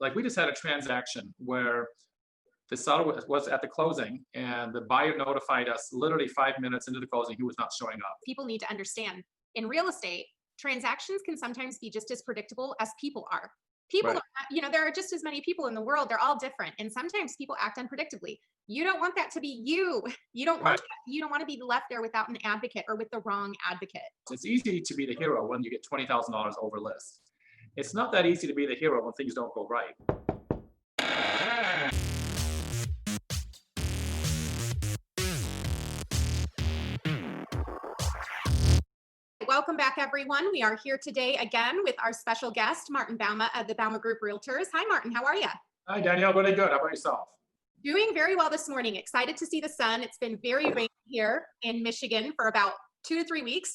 like we just had a transaction where the seller was at the closing and the buyer notified us literally 5 minutes into the closing he was not showing up. People need to understand in real estate, transactions can sometimes be just as predictable as people are. People Right. are, there are just as many people in the world. They're all different. And sometimes people act unpredictably. You don't want that to be you. Right. You don't want to be left there without an advocate or with the wrong advocate. It's easy to be the hero when you get $20,000 over list. It's not that easy to be the hero when things don't go right. Welcome back, everyone. We are here today again with our special guest, Martin Bouma of the Bouma Group Realtors. Hi, Martin. How are you? Hi, Danielle. Really good. How about yourself? Doing very well this morning. Excited to see the sun. It's been very rainy here in Michigan for about 2 to 3 weeks.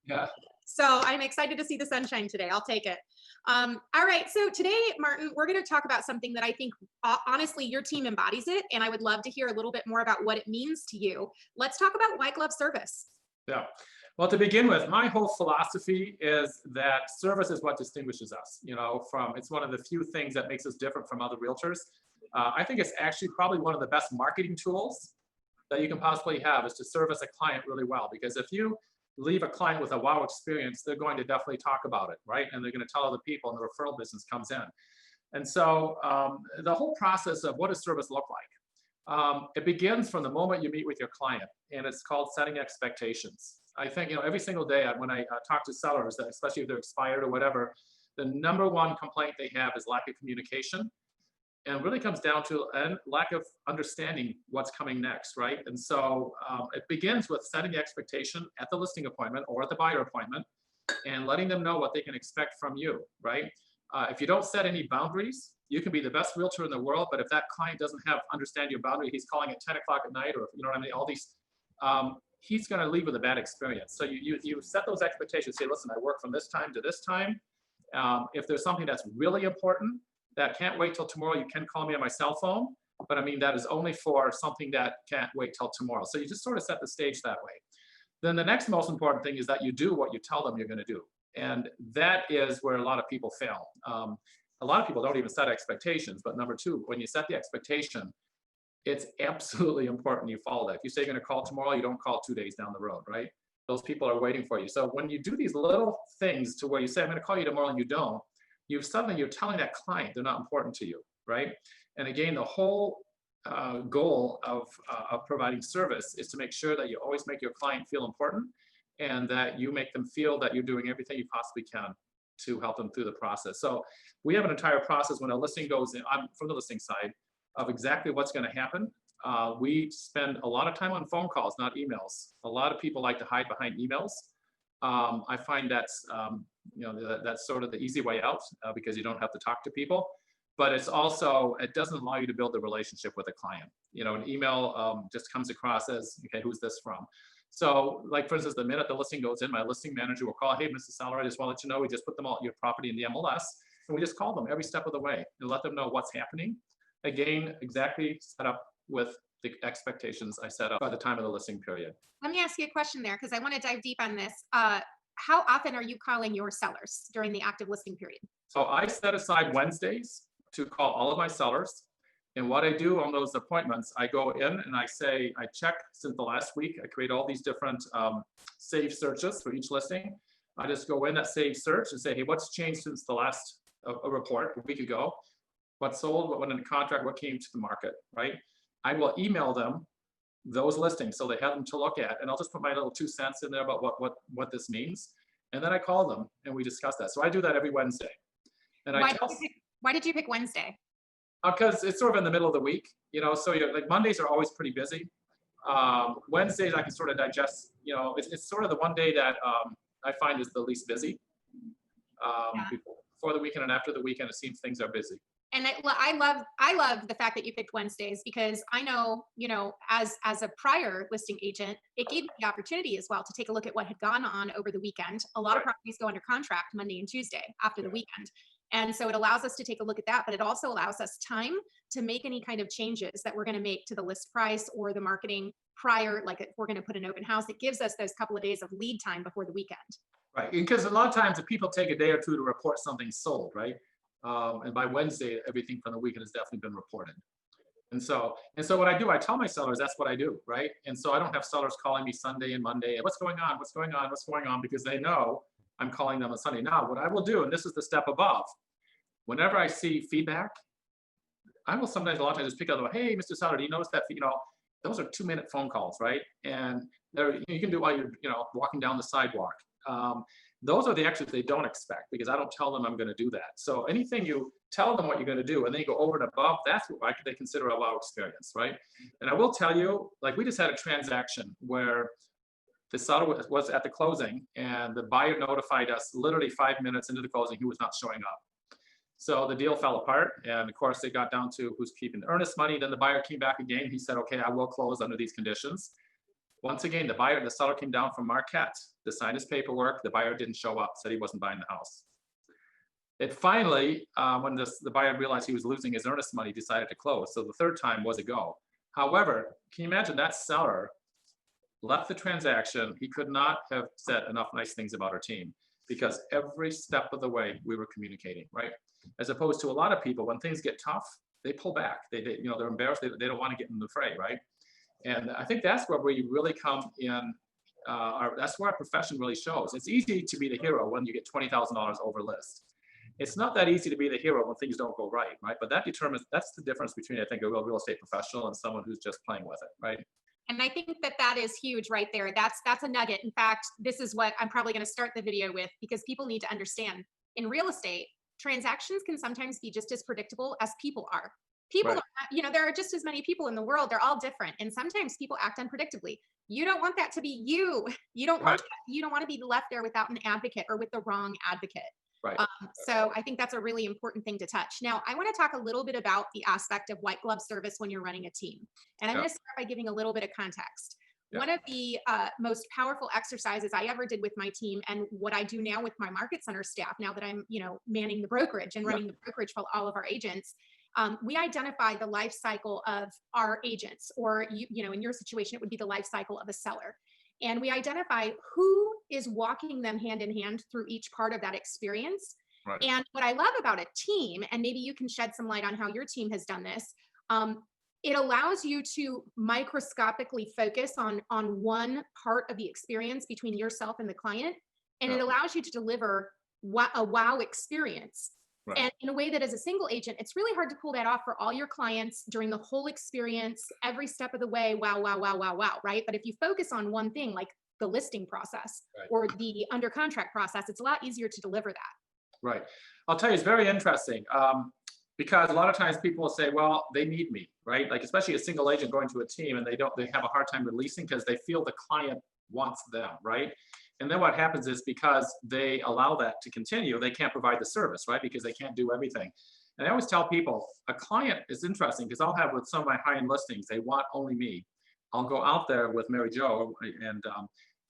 Yeah. So I'm excited to see the sunshine today. I'll take it. All right. So today, Martin, we're going to talk about something that I think, honestly, your team embodies it. And I would love to hear a little bit more about what it means to you. Let's talk about white glove service. Yeah. Well, to begin with, my whole philosophy is that service is what distinguishes us, it's one of the few things that makes us different from other realtors. I think it's actually probably one of the best marketing tools that you can possibly have is to service a client really well. Because if you leave a client with a wow experience, they're going to definitely talk about it, right? And they're going to tell other people and the referral business comes in. And so the whole process of what does service look like? It begins from the moment you meet with your client, and it's called setting expectations. I think, every single day when I talk to sellers, especially if they're expired or whatever, the number one complaint they have is lack of communication. And it really comes down to a lack of understanding what's coming next, right? And so it begins with setting the expectation at the listing appointment or at the buyer appointment and letting them know what they can expect from you, right? If you don't set any boundaries, you can be the best realtor in the world, but if that client doesn't understand your boundary, he's calling at 10 o'clock at night, or all these, he's going to leave with a bad experience. So you set those expectations. Say, listen, I work from this time to this time. If there's something that's really important that can't wait till tomorrow, you can call me on my cell phone. But that is only for something that can't wait till tomorrow. So you just sort of set the stage that way. Then the next most important thing is that you do what you tell them you're going to do. And that is where a lot of people fail. A lot of people don't even set expectations. But number two, when you set the expectation, it's absolutely important you follow that. If you say you're going to call tomorrow, you don't call 2 days down the road, right? Those people are waiting for you. So when you do these little things to where you say, I'm going to call you tomorrow, and you don't, you're telling that client they're not important to you, right? And again, the whole goal of providing service is to make sure that you always make your client feel important and that you make them feel that you're doing everything you possibly can to help them through the process. So we have an entire process when a listing goes in, I'm from the listing side, of exactly what's going to happen. We spend a lot of time on phone calls, not emails. A lot of people like to hide behind emails. I find that's sort of the easy way out because you don't have to talk to people. But it doesn't allow you to build a relationship with a client. An email just comes across as, okay, who's this from? So, like for instance, the minute the listing goes in, my listing manager will call, hey, Mr. Seller, I just want to let you know we just put your property in the MLS, and we just call them every step of the way and let them know what's happening. Again, exactly set up with the expectations I set up by the time of the listing period. Let me ask you a question there because I want to dive deep on this. How often are you calling your sellers during the active listing period? So I set aside Wednesdays to call all of my sellers. And what I do on those appointments, I go in and I check since the last week. I create all these different saved searches for each listing. I just go in that saved search and say, hey, what's changed since the last report a week ago? What sold, what went into contract, what came to the market, right? I will email them those listings so they have them to look at, and I'll just put my little 2 cents in there about what this means, and then I call them and we discuss that. So I do that every Wednesday. And why did you pick Wednesday? Because it's sort of in the middle of the week, so like Mondays are always pretty busy. Wednesdays I can sort of digest, it's sort of the one day that I find is the least busy. Before the weekend and after the weekend, it seems things are busy. And I love the fact that you picked Wednesdays because I know, as a prior listing agent, it gave me the opportunity as well to take a look at what had gone on over the weekend. A lot of properties go under contract Monday and Tuesday after the weekend. And so it allows us to take a look at that, but it also allows us time to make any kind of changes that we're going to make to the list price or the marketing prior, like if we're going to put an open house. It gives us those couple of days of lead time before the weekend. Right, because a lot of times if people take a day or two to report something sold, right? And by Wednesday, everything from the weekend has definitely been reported. And so what I do, I tell my sellers that's what I do, right? And so I don't have sellers calling me Sunday and Monday, what's going on, what's going on, what's going on, because they know I'm calling them on Sunday. Now, what I will do, and this is the step above, whenever I see feedback, I will sometimes, a lot of times, just pick up and go, hey, Mr. Seller, do you notice that, those are 2-minute phone calls, right? And you can do while you're, walking down the sidewalk. Those are the actions they don't expect, because I don't tell them I'm going to do that. So anything you tell them what you're going to do and then you go over and above, that's what they consider a wow experience, right? And I will tell you, like, we just had a transaction where the seller was at the closing and the buyer notified us literally 5 minutes into the closing he was not showing up. So the deal fell apart, and of course it got down to who's keeping the earnest money. Then the buyer came back again. He said, okay, I will close under these conditions. Once again, the seller came down from Marquette to sign his paperwork. The buyer didn't show up, said he wasn't buying the house. It finally, when the buyer realized he was losing his earnest money, decided to close. So the third time was a go. However, can you imagine that seller left the transaction? He could not have said enough nice things about our team, because every step of the way we were communicating, right? As opposed to a lot of people, when things get tough, they pull back. They're embarrassed. They don't want to get in the fray, right? And I think that's where we really come in. That's where our profession really shows. It's easy to be the hero when you get $20,000 over list. It's not that easy to be the hero when things don't go right? But that's the difference between, I think, a real estate professional and someone who's just playing with it, right? And I think that is huge right there. That's a nugget. In fact, this is what I'm probably going to start the video with, because people need to understand, in real estate, transactions can sometimes be just as predictable as people are. People, right. There are just as many people in the world. They're all different. And sometimes people act unpredictably. You don't want that to be you. You don't want to be left there without an advocate or with the wrong advocate. Right. So I think that's a really important thing to touch. Now, I want to talk a little bit about the aspect of white glove service when you're running a team. And I'm going to start by giving a little bit of context. One of the most powerful exercises I ever did with my team, and what I do now with my market center staff, now that I'm, manning the brokerage and running the brokerage for all of our agents, we identify the life cycle of our agents, or, in your situation, it would be the life cycle of a seller. And we identify who is walking them hand in hand through each part of that experience. Right. And what I love about a team, and maybe you can shed some light on how your team has done this, it allows you to microscopically focus on one part of the experience between yourself and the client. And it allows you to deliver a wow experience. Right. And in a way that, as a single agent, it's really hard to pull that off for all your clients during the whole experience, every step of the way. Wow, wow, wow, wow, wow. Right. But if you focus on one thing, like the listing process or the under contract process, it's a lot easier to deliver that. Right. I'll tell you, it's very interesting. Because a lot of times people will say, well, they need me, right? Like, especially a single agent going to a team, and they have a hard time releasing because they feel the client wants them, right? And then what happens is, because they allow that to continue, they can't provide the service, right? Because they can't do everything. And I always tell people, a client is interesting, because I'll have with some of my high-end listings, they want only me. I'll go out there with Mary Jo and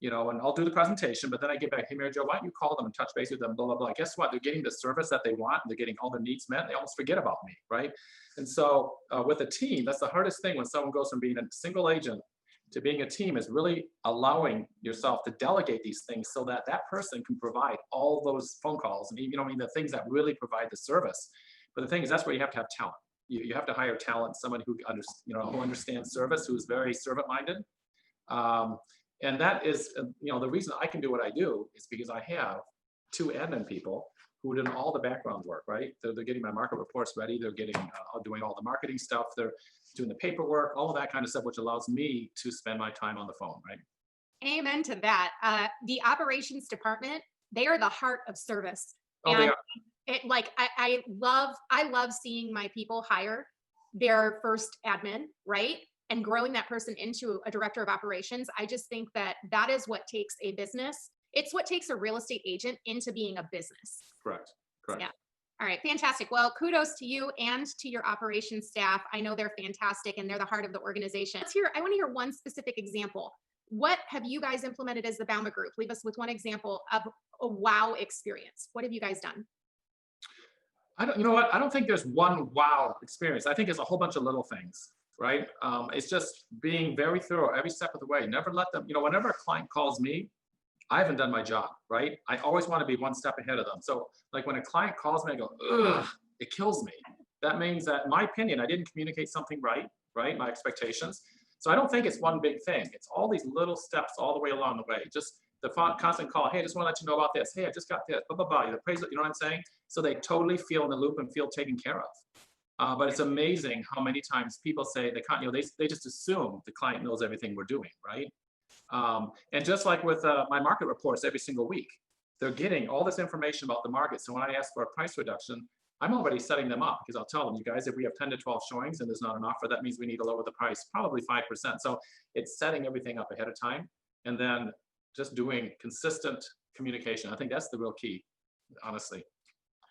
and I'll do the presentation, but then I get back, hey, Mary Jo, why don't you call them and touch base with them, blah, blah, blah. Guess what? They're getting the service that they want. They're getting all their needs met. They almost forget about me, right? And so with a team, that's the hardest thing when someone goes from being a single agent to being a team, is really allowing yourself to delegate these things so that that person can provide all those phone calls and, the things that really provide the service. But the thing is, that's where you have to have talent. You have to hire talent, someone who understands service, who's very servant-minded. And that is, the reason I can do what I do is because I have 2 admin people who are doing all the background work, right? They're getting my market reports ready. They're doing all the marketing stuff. They're doing the paperwork, all of that kind of stuff, which allows me to spend my time on the phone, right? Amen to that. The operations department, they are the heart of service. Oh, and they are. I love seeing my people hire their first admin, right? And growing that person into a director of operations. I just think that is what takes a business. It's what takes a real estate agent into being a business. Correct. Yeah. All right. Fantastic. Well, kudos to you and to your operations staff. I know they're fantastic and they're the heart of the organization. I want to hear one specific example. What have you guys implemented as the Bouma Group? Leave us with one example of a wow experience. What have you guys done? I don't think there's one wow experience. I think it's a whole bunch of little things. Right? It's just being very thorough every step of the way. Never let them, whenever a client calls me, I haven't done my job, right? I always want to be one step ahead of them. So like when a client calls me, I go, ugh, it kills me. That means that, in my opinion, I didn't communicate something right, my expectations. So I don't think it's one big thing. It's all these little steps all the way along the way. Just the constant call. Hey, I just want to let you know about this. Hey, I just got this. Blah blah blah. The praise. You know what I'm saying? So they totally feel in the loop and feel taken care of. But it's amazing how many times people say they can't. You know, they just assume the client knows everything we're doing, right? And just like with my market reports every single week, they're getting all this information about the market. So when I ask for a price reduction, I'm already setting them up because I'll tell them, you guys, if we have 10 to 12 showings and there's not an offer, that means we need to lower the price, probably 5%. So it's setting everything up ahead of time and then just doing consistent communication. I think that's the real key, honestly.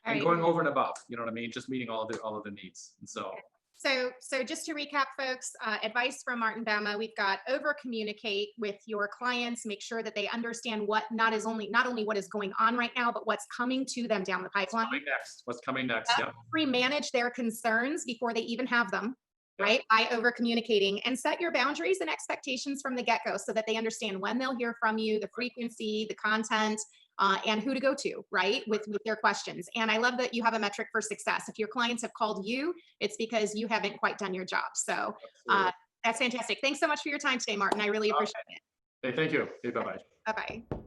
And going over and above, you know what I mean? Just meeting all of the needs. And so just to recap, folks, advice from Martin Bouma: we've got over communicate with your clients, make sure that they understand what not only what is going on right now, but what's coming to them down the pipeline. What's coming next? Yeah. Pre-manage their concerns before they even have them, right? By over communicating, and set your boundaries and expectations from the get-go so that they understand when they'll hear from you, the frequency, the content, and who to go to, right, with their questions. And I love that you have a metric for success. If your clients have called you, it's because you haven't quite done your job. So that's fantastic. Thanks so much for your time today, Martin. I really appreciate it. Hey, thank you. Hey, bye-bye. Bye-bye.